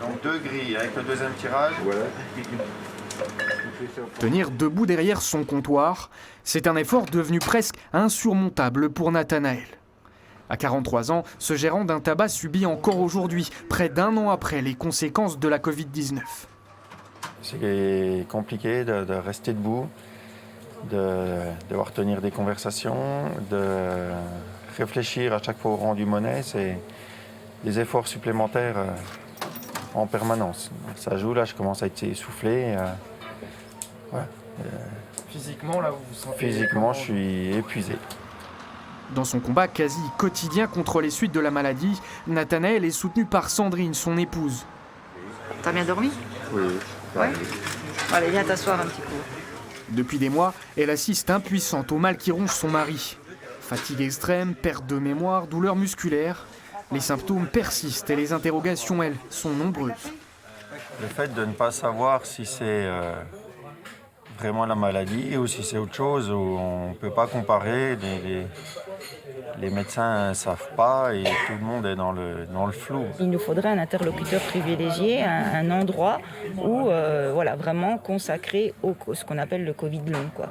Donc 2 grilles avec le deuxième tirage. Voilà. Tenir debout derrière son comptoir, c'est un effort devenu presque insurmontable pour Nathanaël. À 43 ans, ce gérant d'un tabac subit encore aujourd'hui, près d'1 an après, les conséquences de la Covid-19. C'est compliqué de rester debout, de devoir tenir des conversations, de réfléchir à chaque fois au rendu monnaie. C'est des efforts supplémentaires en permanence. Ça joue, là, je commence à être essoufflé. Ouais. Physiquement, là, vous vous sentez... Physiquement, je suis épuisé. Dans son combat quasi quotidien contre les suites de la maladie, Nathanaël est soutenu par Sandrine, son épouse. T'as bien dormi? Oui. Ouais. Allez, viens t'asseoir un petit peu. Depuis des mois, elle assiste impuissante au mal qui ronge son mari. Fatigue extrême, perte de mémoire, douleurs musculaires. Les symptômes persistent et les interrogations, elles, sont nombreuses. Le fait de ne pas savoir si c'est vraiment la maladie ou si c'est autre chose, où on ne peut pas comparer, les médecins ne savent pas et tout le monde est dans le flou. Il nous faudrait un interlocuteur privilégié, un endroit où vraiment consacré au ce qu'on appelle le Covid long, quoi.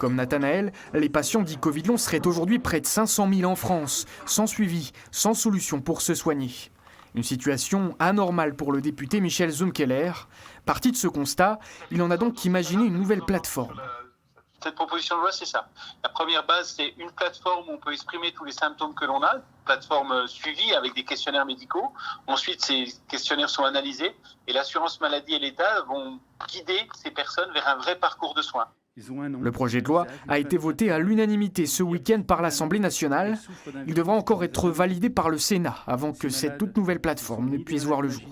Comme Nathanaël, les patients dits Covid long seraient aujourd'hui près de 500 000 en France, sans suivi, sans solution pour se soigner. Une situation anormale pour le député Michel Zumkeller. Parti de ce constat, il en a donc imaginé une nouvelle plateforme. Cette proposition de loi, c'est ça. La première base, c'est une plateforme où on peut exprimer tous les symptômes que l'on a, plateforme suivie avec des questionnaires médicaux. Ensuite, ces questionnaires sont analysés et l'assurance maladie et l'État vont guider ces personnes vers un vrai parcours de soins. Le projet de loi a été voté à l'unanimité ce week-end par l'Assemblée nationale. Il devra encore être validé par le Sénat avant que cette toute nouvelle plateforme ne puisse voir le jour.